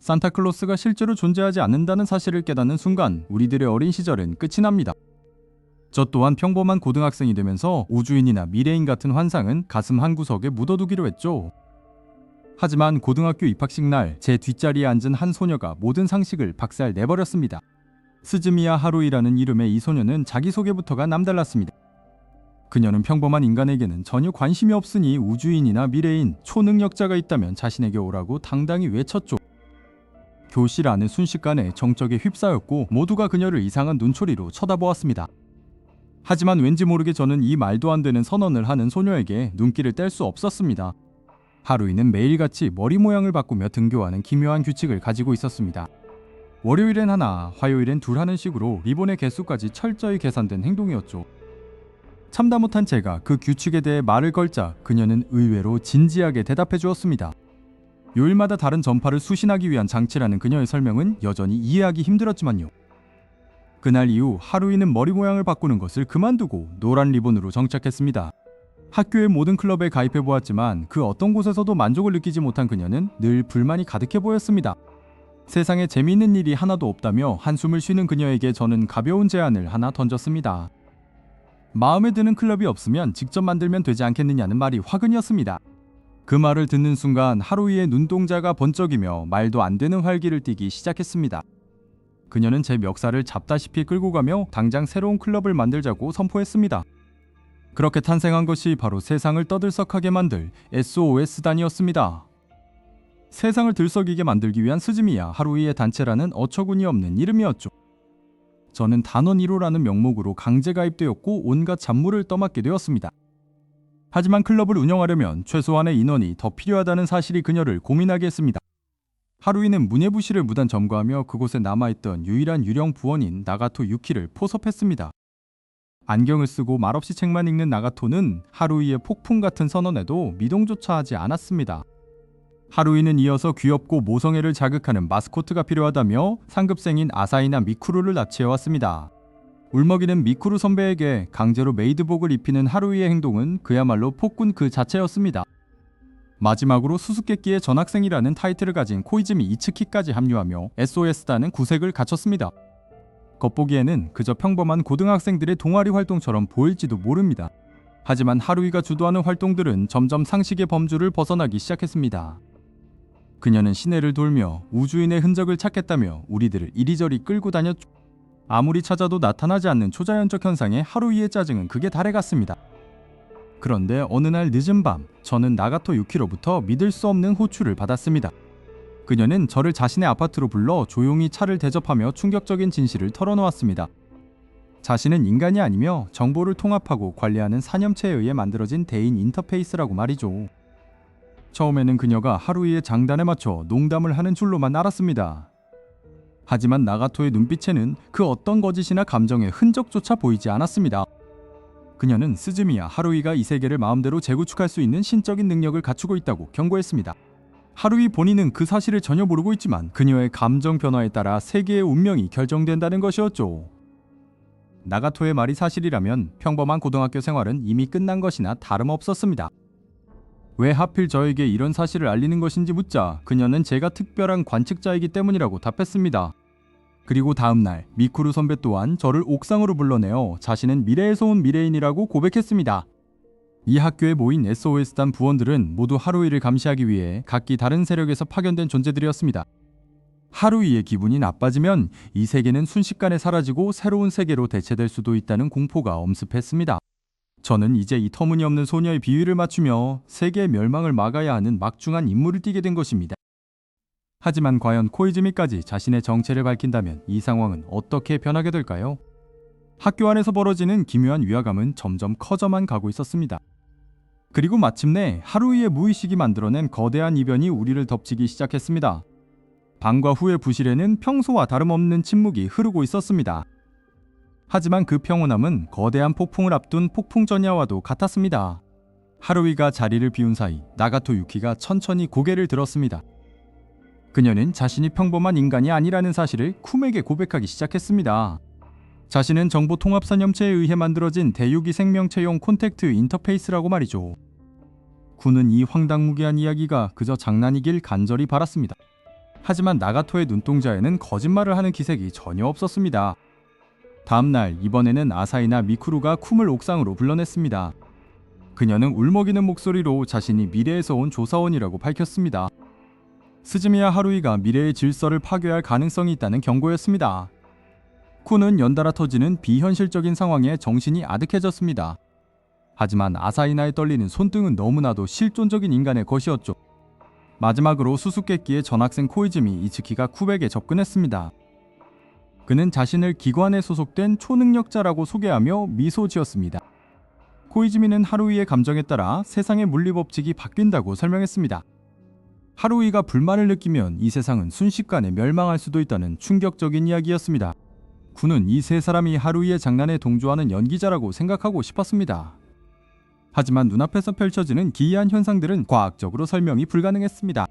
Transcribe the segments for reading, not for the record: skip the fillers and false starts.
산타클로스가 실제로 존재하지 않는다는 사실을 깨닫는 순간 우리들의 어린 시절은 끝이 납니다. 저 또한 평범한 고등학생이 되면서 우주인이나 미래인 같은 환상은 가슴 한구석에 묻어두기로 했죠. 하지만 고등학교 입학식 날 제 뒷자리에 앉은 한 소녀가 모든 상식을 박살 내버렸습니다. 스즈미야 하루이라는 이름의 이 소녀는 자기소개부터가 남달랐습니다. 그녀는 평범한 인간에게는 전혀 관심이 없으니 우주인이나 미래인, 초능력자가 있다면 자신에게 오라고 당당히 외쳤죠. 교실 안은 순식간에 정적에 휩싸였고 모두가 그녀를 이상한 눈초리로 쳐다보았습니다. 하지만 왠지 모르게 저는 이 말도 안 되는 선언을 하는 소녀에게 눈길을 뗄 수 없었습니다. 하루이는 매일같이 머리 모양을 바꾸며 등교하는 기묘한 규칙을 가지고 있었습니다. 월요일엔 하나, 화요일엔 둘 하는 식으로 리본의 개수까지 철저히 계산된 행동이었죠. 참다 못한 제가 그 규칙에 대해 말을 걸자 그녀는 의외로 진지하게 대답해 주었습니다. 요일마다 다른 전파를 수신하기 위한 장치라는 그녀의 설명은 여전히 이해하기 힘들었지만요. 그날 이후 하루이는 머리 모양을 바꾸는 것을 그만두고 노란 리본으로 정착했습니다. 학교의 모든 클럽에 가입해 보았지만 그 어떤 곳에서도 만족을 느끼지 못한 그녀는 늘 불만이 가득해 보였습니다. 세상에 재미있는 일이 하나도 없다며 한숨을 쉬는 그녀에게 저는 가벼운 제안을 하나 던졌습니다. 마음에 드는 클럽이 없으면 직접 만들면 되지 않겠느냐는 말이 화근이었습니다. 그 말을 듣는 순간 하루이의 눈동자가 번쩍이며 말도 안 되는 활기를 띠기 시작했습니다. 그녀는 제 멱살을 잡다시피 끌고 가며 당장 새로운 클럽을 만들자고 선포했습니다. 그렇게 탄생한 것이 바로 세상을 떠들썩하게 만들 SOS단이었습니다. 세상을 들썩이게 만들기 위한 스즈미야 하루이의 단체라는 어처구니 없는 이름이었죠. 저는 단원 1호라는 명목으로 강제 가입되었고 온갖 잡무를 떠맡게 되었습니다. 하지만 클럽을 운영하려면 최소한의 인원이 더 필요하다는 사실이 그녀를 고민하게 했습니다. 하루이는 문예부시를 무단 점거하며 그곳에 남아있던 유일한 유령 부원인 나가토 유키를 포섭했습니다. 안경을 쓰고 말없이 책만 읽는 나가토는 하루이의 폭풍 같은 선언에도 미동조차 하지 않았습니다. 하루이는 이어서 귀엽고 모성애를 자극하는 마스코트가 필요하다며 상급생인 아사히나 미쿠루를 납치해왔습니다. 울먹이는 미쿠루 선배에게 강제로 메이드복을 입히는 하루이의 행동은 그야말로 폭군 그 자체였습니다. 마지막으로 수수께끼의 전학생이라는 타이틀을 가진 코이즈미 이츠키까지 합류하며 SOS단은 구색을 갖췄습니다. 겉보기에는 그저 평범한 고등학생들의 동아리 활동처럼 보일지도 모릅니다. 하지만 하루이가 주도하는 활동들은 점점 상식의 범주를 벗어나기 시작했습니다. 그녀는 시내를 돌며 우주인의 흔적을 찾겠다며 우리들을 이리저리 끌고 다녔죠. 아무리 찾아도 나타나지 않는 초자연적 현상에 하루이의 짜증은 극에 달해갔습니다. 그런데 어느 날 늦은 밤 저는 나가토 유키로부터 믿을 수 없는 호출을 받았습니다. 그녀는 저를 자신의 아파트로 불러 조용히 차를 대접하며 충격적인 진실을 털어놓았습니다. 자신은 인간이 아니며 정보를 통합하고 관리하는 사념체에 의해 만들어진 대인 인터페이스라고 말이죠. 처음에는 그녀가 하루이의 장단에 맞춰 농담을 하는 줄로만 알았습니다. 하지만 나가토의 눈빛에는 그 어떤 거짓이나 감정의 흔적조차 보이지 않았습니다. 그녀는 스즈미야 하루이가 이 세계를 마음대로 재구축할 수 있는 신적인 능력을 갖추고 있다고 경고했습니다. 하루이 본인은 그 사실을 전혀 모르고 있지만 그녀의 감정 변화에 따라 세계의 운명이 결정된다는 것이었죠. 나가토의 말이 사실이라면 평범한 고등학교 생활은 이미 끝난 것이나 다름없었습니다. 왜 하필 저에게 이런 사실을 알리는 것인지 묻자 그녀는 제가 특별한 관측자이기 때문이라고 답했습니다. 그리고 다음날 미쿠루 선배 또한 저를 옥상으로 불러내어 자신은 미래에서 온 미래인이라고 고백했습니다. 이 학교에 모인 SOS단 부원들은 모두 하루이를 감시하기 위해 각기 다른 세력에서 파견된 존재들이었습니다. 하루이의 기분이 나빠지면 이 세계는 순식간에 사라지고 새로운 세계로 대체될 수도 있다는 공포가 엄습했습니다. 저는 이제 이 터무니없는 소녀의 비위를 맞추며 세계의 멸망을 막아야 하는 막중한 임무를 띠게 된 것입니다. 하지만 과연 코이즈미까지 자신의 정체를 밝힌다면 이 상황은 어떻게 변하게 될까요? 학교 안에서 벌어지는 기묘한 위화감은 점점 커져만 가고 있었습니다. 그리고 마침내 하루이의 무의식이 만들어낸 거대한 이변이 우리를 덮치기 시작했습니다. 방과 후의 부실에는 평소와 다름없는 침묵이 흐르고 있었습니다. 하지만 그 평온함은 거대한 폭풍을 앞둔 폭풍 전야와도 같았습니다. 하루이가 자리를 비운 사이 나가토 유키가 천천히 고개를 들었습니다. 그녀는 자신이 평범한 인간이 아니라는 사실을 쿰에게 고백하기 시작했습니다. 자신은 정보통합사념체에 의해 만들어진 대유기 생명체용 콘택트 인터페이스라고 말이죠. 군은 이 황당무계한 이야기가 그저 장난이길 간절히 바랐습니다. 하지만 나가토의 눈동자에는 거짓말을 하는 기색이 전혀 없었습니다. 다음날 이번에는 아사히나 미쿠루가 쿰을 옥상으로 불러냈습니다. 그녀는 울먹이는 목소리로 자신이 미래에서 온 조사원이라고 밝혔습니다. 스즈미야 하루이가 미래의 질서를 파괴할 가능성이 있다는 경고였습니다. 쿤은 연달아 터지는 비현실적인 상황에 정신이 아득해졌습니다. 하지만 아사히나의 떨리는 손등은 너무나도 실존적인 인간의 것이었죠. 마지막으로 수수께끼의 전학생 코이즈미 이츠키가 쿤에게 접근했습니다. 그는 자신을 기관에 소속된 초능력자라고 소개하며 미소 지었습니다. 코이즈미는 하루이의 감정에 따라 세상의 물리법칙이 바뀐다고 설명했습니다. 하루이가 불만을 느끼면 이 세상은 순식간에 멸망할 수도 있다는 충격적인 이야기였습니다. 쿤은 이 세 사람이 하루이의 장난에 동조하는 연기자라고 생각하고 싶었습니다. 하지만 눈앞에서 펼쳐지는 기이한 현상들은 과학적으로 설명이 불가능했습니다.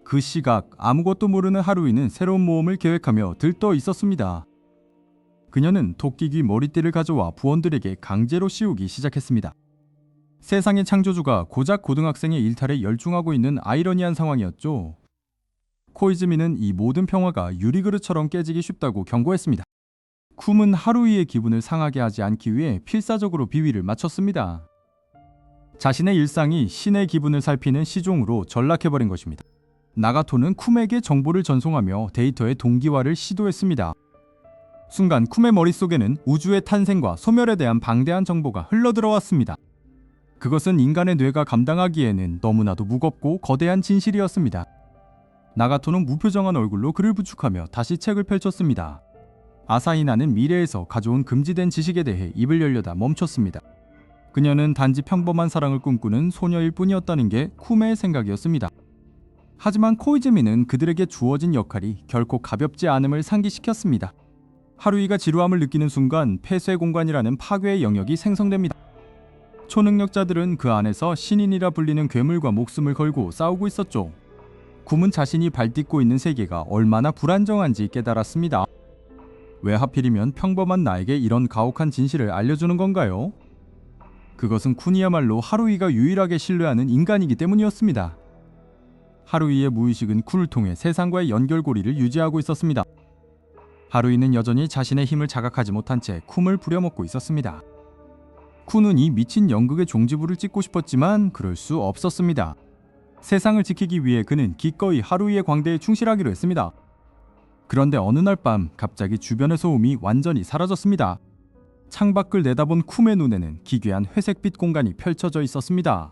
그 시각 아무것도 모르는 하루이는 새로운 모험을 계획하며 들떠 있었습니다. 그녀는 토끼귀 머리띠를 가져와 부원들에게 강제로 씌우기 시작했습니다. 세상의 창조주가 고작 고등학생의 일탈에 열중하고 있는 아이러니한 상황이었죠. 코이즈미는 이 모든 평화가 유리그릇처럼 깨지기 쉽다고 경고했습니다. 쿰은 하루이의 기분을 상하게 하지 않기 위해 필사적으로 비위를 맞췄습니다. 자신의 일상이 신의 기분을 살피는 시종으로 전락해버린 것입니다. 나가토는 쿰에게 정보를 전송하며 데이터의 동기화를 시도했습니다. 순간 쿰의 머릿속에는 우주의 탄생과 소멸에 대한 방대한 정보가 흘러들어왔습니다. 그것은 인간의 뇌가 감당하기에는 너무나도 무겁고 거대한 진실이었습니다. 나가토는 무표정한 얼굴로 그를 부축하며 다시 책을 펼쳤습니다. 아사히나는 미래에서 가져온 금지된 지식에 대해 입을 열려다 멈췄습니다. 그녀는 단지 평범한 사랑을 꿈꾸는 소녀일 뿐이었다는 게 쿰의 생각이었습니다. 하지만 코이즈미는 그들에게 주어진 역할이 결코 가볍지 않음을 상기시켰습니다. 하루이가 지루함을 느끼는 순간 폐쇄 공간이라는 파괴의 영역이 생성됩니다. 초능력자들은 그 안에서 신인이라 불리는 괴물과 목숨을 걸고 싸우고 있었죠. 쿰은 자신이 발딛고 있는 세계가 얼마나 불안정한지 깨달았습니다. 왜 하필이면 평범한 나에게 이런 가혹한 진실을 알려주는 건가요? 그것은 쿤이야말로 하루이가 유일하게 신뢰하는 인간이기 때문이었습니다. 하루이의 무의식은 쿤을 통해 세상과의 연결고리를 유지하고 있었습니다. 하루이는 여전히 자신의 힘을 자각하지 못한 채 쿰을 부려먹고 있었습니다. 쿤은 이 미친 연극의 종지부를 찍고 싶었지만 그럴 수 없었습니다. 세상을 지키기 위해 그는 기꺼이 하루이의 광대에 충실하기로 했습니다. 그런데 어느 날 밤 갑자기 주변의 소음이 완전히 사라졌습니다. 창밖을 내다본 쿰의 눈에는 기괴한 회색빛 공간이 펼쳐져 있었습니다.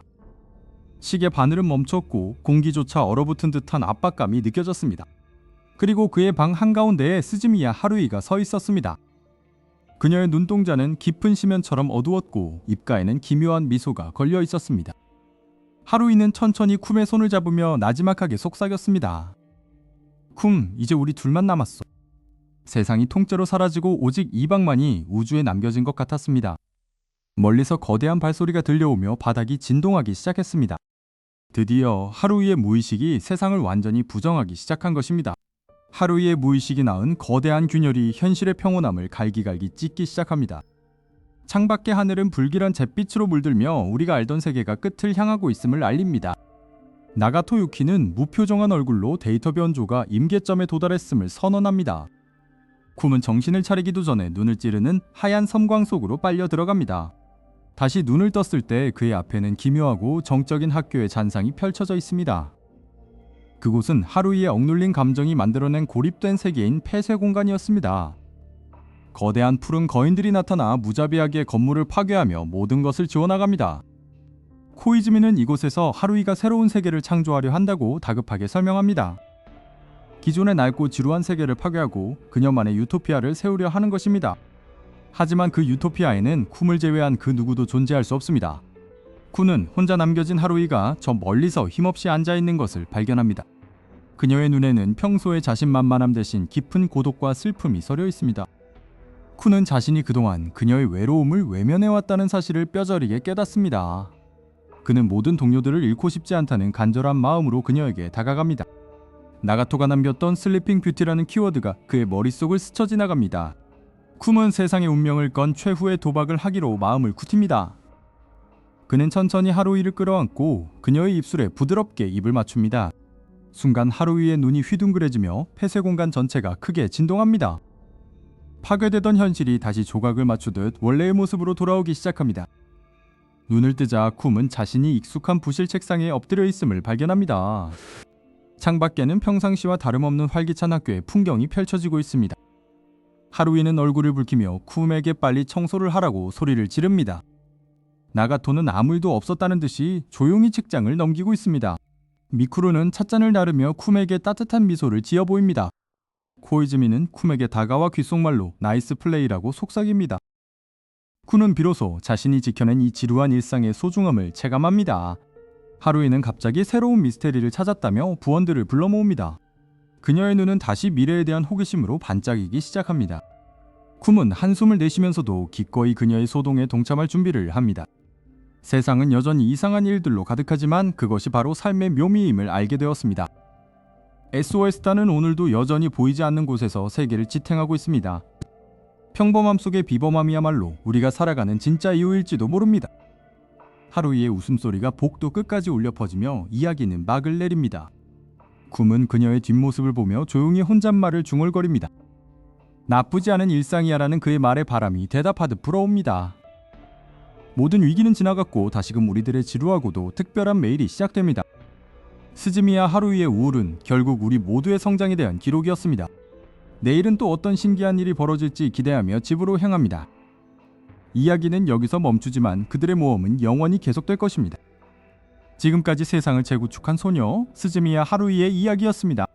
시계 바늘은 멈췄고 공기조차 얼어붙은 듯한 압박감이 느껴졌습니다. 그리고 그의 방 한가운데에 스즈미야 하루이가 서 있었습니다. 그녀의 눈동자는 깊은 심연처럼 어두웠고 입가에는 기묘한 미소가 걸려 있었습니다. 하루이는 천천히 쿰의 손을 잡으며 나지막하게 속삭였습니다. 쿰, 이제 우리 둘만 남았어. 세상이 통째로 사라지고 오직 이 방만이 우주에 남겨진 것 같았습니다. 멀리서 거대한 발소리가 들려오며 바닥이 진동하기 시작했습니다. 드디어 하루이의 무의식이 세상을 완전히 부정하기 시작한 것입니다. 하루이의 무의식이 낳은 거대한 균열이 현실의 평온함을 갈기갈기 찢기 시작합니다. 창밖의 하늘은 불길한 잿빛으로 물들며 우리가 알던 세계가 끝을 향하고 있음을 알립니다. 나가토 유키는 무표정한 얼굴로 데이터 변조가 임계점에 도달했음을 선언합니다. 쿰은 정신을 차리기도 전에 눈을 찌르는 하얀 섬광 속으로 빨려 들어갑니다. 다시 눈을 떴을 때 그의 앞에는 기묘하고 정적인 학교의 잔상이 펼쳐져 있습니다. 그곳은 하루이의 억눌린 감정이 만들어낸 고립된 세계인 폐쇄 공간이었습니다. 거대한 푸른 거인들이 나타나 무자비하게 건물을 파괴하며 모든 것을 지워나갑니다. 코이즈미는 이곳에서 하루이가 새로운 세계를 창조하려 한다고 다급하게 설명합니다. 기존의 낡고 지루한 세계를 파괴하고 그녀만의 유토피아를 세우려 하는 것입니다. 하지만 그 유토피아에는 쿰을 제외한 그 누구도 존재할 수 없습니다. 쿤은 혼자 남겨진 하루이가 저 멀리서 힘없이 앉아있는 것을 발견합니다. 그녀의 눈에는 평소의 자신만만함 대신 깊은 고독과 슬픔이 서려 있습니다. 쿤은 자신이 그동안 그녀의 외로움을 외면해왔다는 사실을 뼈저리게 깨닫습니다. 그는 모든 동료들을 잃고 싶지 않다는 간절한 마음으로 그녀에게 다가갑니다. 나가토가 남겼던 슬리핑 뷰티라는 키워드가 그의 머릿속을 스쳐 지나갑니다. 쿰은 세상의 운명을 건 최후의 도박을 하기로 마음을 굳힙니다. 그는 천천히 하루이를 끌어안고 그녀의 입술에 부드럽게 입을 맞춥니다. 순간 하루이의 눈이 휘둥그레지며 폐쇄 공간 전체가 크게 진동합니다. 파괴되던 현실이 다시 조각을 맞추듯 원래의 모습으로 돌아오기 시작합니다. 눈을 뜨자 쿰은 자신이 익숙한 부실 책상에 엎드려 있음을 발견합니다. 창밖에는 평상시와 다름없는 활기찬 학교의 풍경이 펼쳐지고 있습니다. 하루이는 얼굴을 붉히며 쿰에게 빨리 청소를 하라고 소리를 지릅니다. 나가토는 아무 일도 없었다는 듯이 조용히 책장을 넘기고 있습니다. 미쿠루는 찻잔을 나르며 쿰에게 따뜻한 미소를 지어 보입니다. 코이즈미는 쿰에게 다가와 귓속말로 나이스 플레이라고 속삭입니다. 쿰은 비로소 자신이 지켜낸 이 지루한 일상의 소중함을 체감합니다. 하루이는 갑자기 새로운 미스테리를 찾았다며 부원들을 불러 모읍니다. 그녀의 눈은 다시 미래에 대한 호기심으로 반짝이기 시작합니다. 쿰은 한숨을 내쉬면서도 기꺼이 그녀의 소동에 동참할 준비를 합니다. 세상은 여전히 이상한 일들로 가득하지만 그것이 바로 삶의 묘미임을 알게 되었습니다. SOS단은 오늘도 여전히 보이지 않는 곳에서 세계를 지탱하고 있습니다. 평범함 속의 비범함이야말로 우리가 살아가는 진짜 이유일지도 모릅니다. 하루이의 웃음소리가 복도 끝까지 울려 퍼지며 이야기는 막을 내립니다. 쿰은 그녀의 뒷모습을 보며 조용히 혼잣말을 중얼거립니다. 나쁘지 않은 일상이야라는 그의 말에 바람이 대답하듯 불어옵니다. 모든 위기는 지나갔고 다시금 우리들의 지루하고도 특별한 매일이 시작됩니다. 스즈미와 하루이의 우울은 결국 우리 모두의 성장에 대한 기록이었습니다. 내일은 또 어떤 신기한 일이 벌어질지 기대하며 집으로 향합니다. 이야기는 여기서 멈추지만 그들의 모험은 영원히 계속될 것입니다. 지금까지 세상을 재구축한 소녀 스즈미와 하루이의 이야기였습니다.